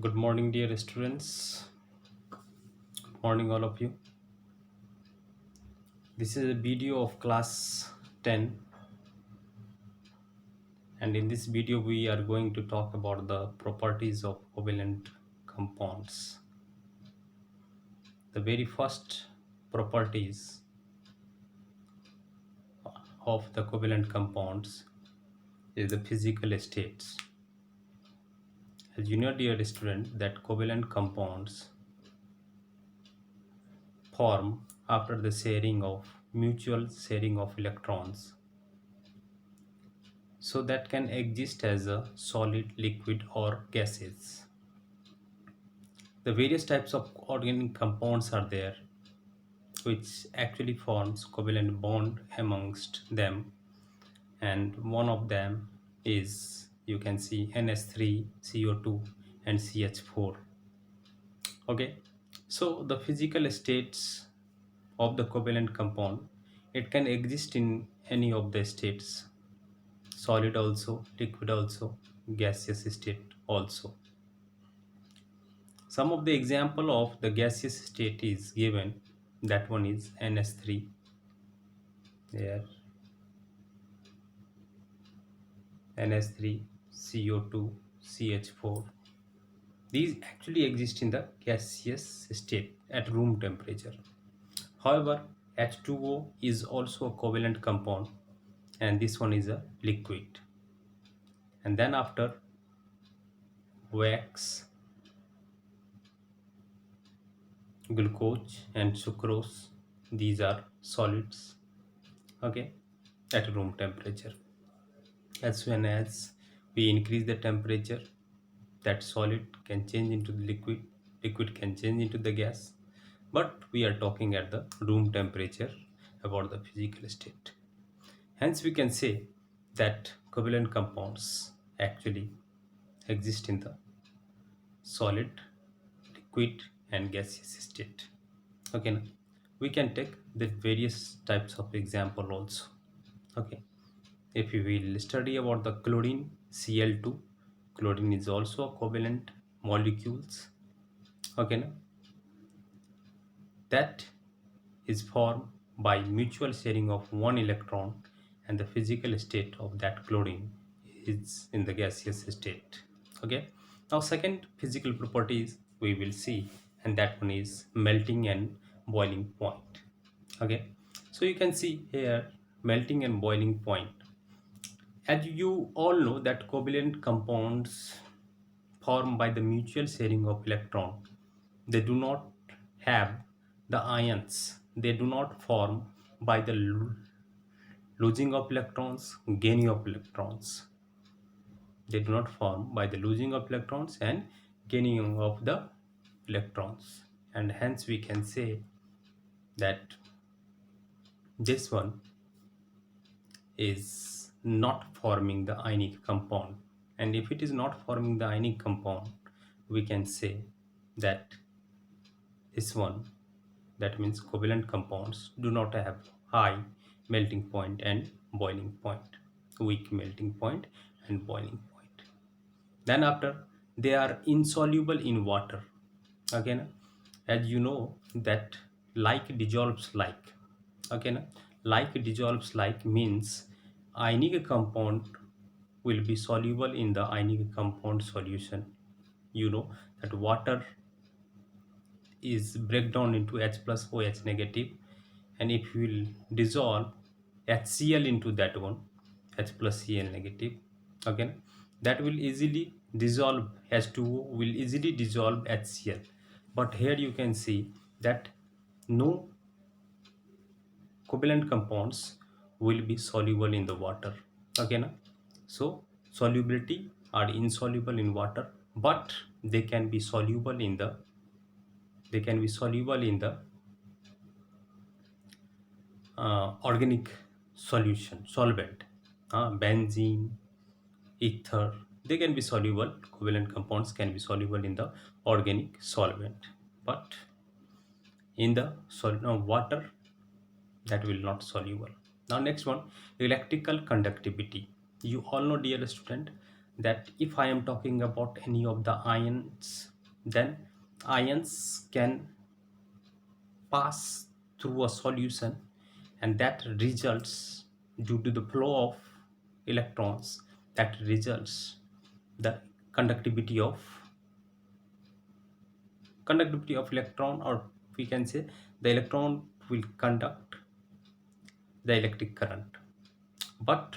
Good morning, dear students. Good morning, all of you. This is a video of class 10, and in this video, we are going to talk about the properties of covalent compounds. The very first properties of the covalent compounds is the physical states. As you know, dear student, that covalent compounds form after the sharing of mutual sharing of electrons, so that can exist as a solid, liquid, or gases. The various types of organic compounds are there, which actually forms covalent bond amongst them, and one of them is, you can see, NH3, CO2, and CH4. Okay, so the physical states of the covalent compound, it can exist in any of the states, solid also, liquid also, gaseous state also. Some of the example of the gaseous state is given. That one is NS3, there, NS3, CO2, CH4. These actually exist in the gaseous state at room temperature. However, H2O is also a covalent compound, and this one is a liquid. And then after, wax, glucose, and sucrose, these are solids, okay, at room temperature. As soon as we increase the temperature, that solid can change into the liquid, liquid can change into the gas, but we are talking at the room temperature about the physical state. Hence we can say that covalent compounds actually exist in the solid, liquid, and gaseous state. Okay, now we can take the various types of example also. Okay, if you will study about the chlorine, Cl2, chlorine is also a covalent molecules. Okay, now that is formed by mutual sharing of one electron, and the physical state of that chlorine is in the gaseous state. Okay, now second physical properties we will see, and that one is melting and boiling point. Okay, so you can see here melting and boiling point. As you all know that covalent compounds formed by the mutual sharing of electron, they do not have the ions, they do not form by the losing of electrons, gaining of electrons. They do not form by the losing of electrons and gaining of the electrons, and hence we can say that this one is not forming the ionic compound. And if it is not forming the ionic compound, we can say that this one, that means covalent compounds do not have high melting point and boiling point, weak melting point and boiling point. Then after, they are insoluble in water. Again, as you know that like dissolves like. Okay, na? Like dissolves like means ionic compound will be soluble in the ionic compound solution. You know that water is break down into H plus OH negative, and if you will dissolve HCl into that one, H plus Cl negative, again, that will easily dissolve. H2O will easily dissolve HCl, but here you can see that no covalent compounds will be soluble in the water. Okay, na? So solubility are insoluble in water, but they can be soluble in the, they can be soluble in the organic solution, solvent, benzene, ether. They can be soluble, covalent compounds can be soluble in the organic solvent, but in the water, that will not soluble. Now next one, electrical conductivity. You all know, dear student, that if I am talking about any of the ions, then ions can pass through a solution, and that results, due to the flow of electrons, that results the conductivity of electron, or we can say the electron will conduct the electric current. But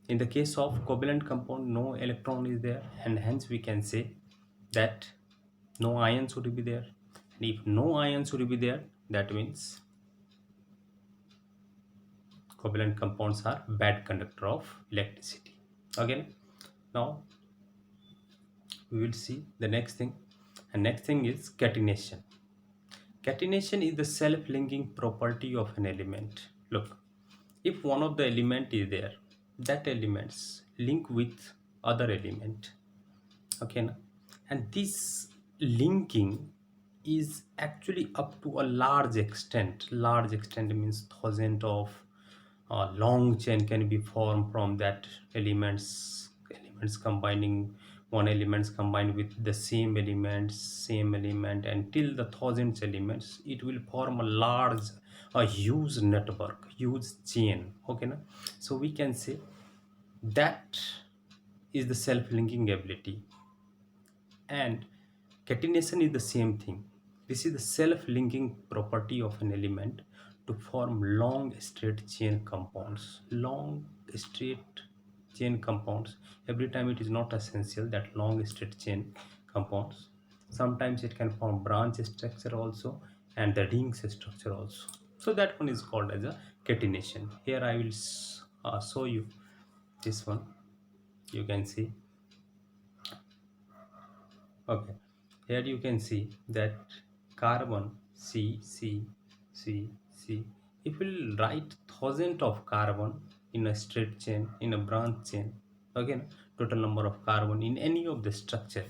in the case of covalent compound, no electron is there, and hence we can say that no ions would be there. And if no ions would be there, that means covalent compounds are bad conductor of electricity. Again, now we will see the next thing, and next thing is catenation. Catenation is the self-linking property of an element. Look, if one of the element is there, that elements link with other element. Okay, na? And this linking is actually up to a large extent. Large extent means thousand of long chain can be formed from that elements combining, one elements combined with the same element until the thousands elements, it will form a large, a huge network, huge chain. Okay na? So we can say that is the self-linking ability. And catenation is the same thing. This is the self-linking property of an element to form long straight chain compounds. Long straight chain compounds. Every time it is not essential that long straight chain compounds. Sometimes it can form branch structure also, and the rings structure also. So that one is called as a catenation. Here I will show you this one. You can see. Okay, here you can see that carbon C, C, C, C. If we write thousand of carbon in a straight chain, in a branch chain, again total number of carbon in any of the structure,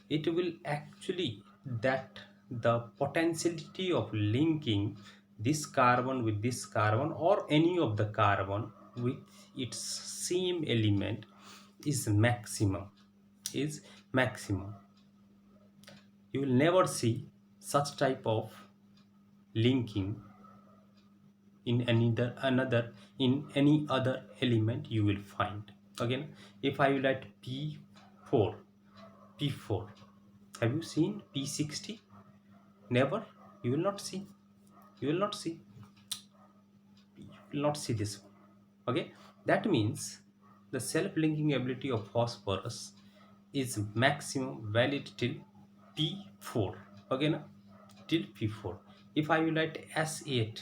it will actually, that the potentiality of linking this carbon with this carbon or any of the carbon with its same element is maximum, is maximum. You will never see such type of linking in another in any other element you will find. Again, if I will write p4, p4, have you seen p60? Never. You will not see, you will not see, you will not see this one. Okay, that means the self-linking ability of phosphorus is maximum valid till p4. Okay na? Till p4. If I will write s8,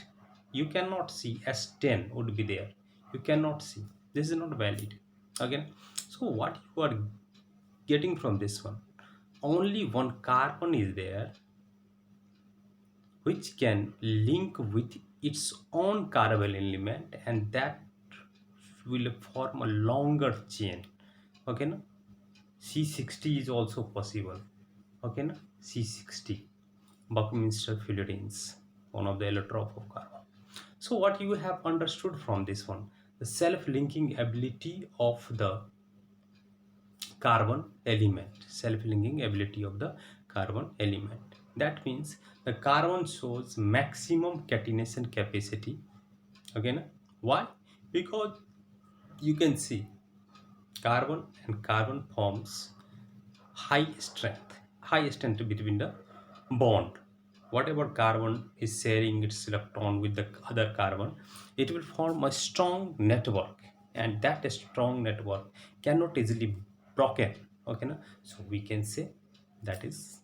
you cannot see s10 would be there, you cannot see, this is not valid. Again, so what you are getting from this one, only one carbon is there which can link with its own carbon element, and that will form a longer chain. Okay na? C60 is also possible. Okay na? C60, Buckminster Fullerenes, one of the allotrope of carbon. So what you have understood from this one, the self-linking ability of the carbon element, self-linking ability of the carbon element, that means the carbon shows maximum catenation capacity. Again, why? Because you can see carbon and carbon forms high strength between the bond. Whatever carbon is sharing its electron with the other carbon, it will form a strong network, and that strong network cannot easily broken. Okay na? So we can say that is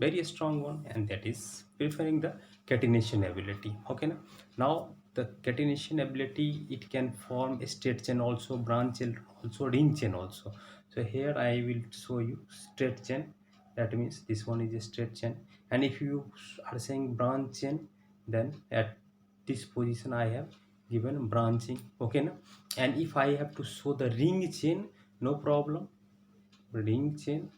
very strong one, and that is preferring the catenation ability. Okay na? Now the catenation ability, it can form a straight chain also, branch chain also, ring chain also. So here I will show you straight chain, that means this one is a straight chain. And if you are saying branch chain, then at this position I have given branching. Okay na? And if I have to show the ring chain, no problem, ring chain,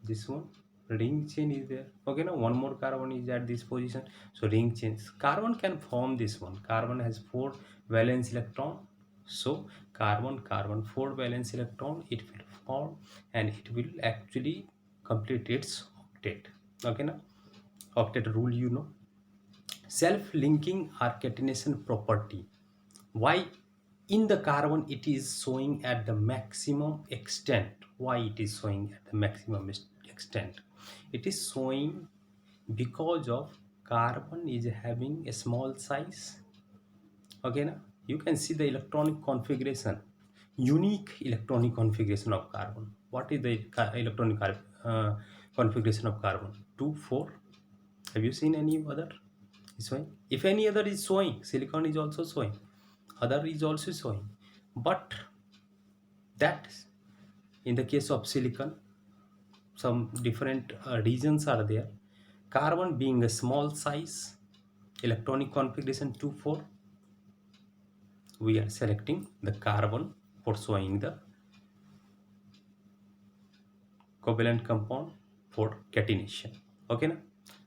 this one, ring chain is there. Okay now one more carbon is at this position, so ring chains, carbon can form this one. Carbon has 4 valence electron, So carbon carbon 4 valence electron it will form, and it will actually complete its octet. Okay now, octet rule you know. Self-linking or catenation property, why in the carbon it is showing at the maximum extent. Why it is showing at the maximum extent? It is showing because of carbon is having a small size. Okay now, you can see the electronic configuration, unique electronic configuration of carbon. What is the configuration of carbon? 2 4. Have you seen any other is showing? If any other is showing, silicon is also showing, other is also showing. But that in the case of silicon, some different regions are there. Carbon being a small size, electronic configuration 2 4, we are selecting the carbon for showing the covalent compound for catenation. Okay na?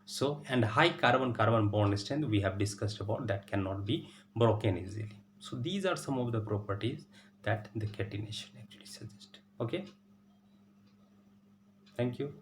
So and high carbon carbon bond strength we have discussed about, that cannot be broken easily. So these are some of the properties that the catenation actually suggests. Okay, thank you.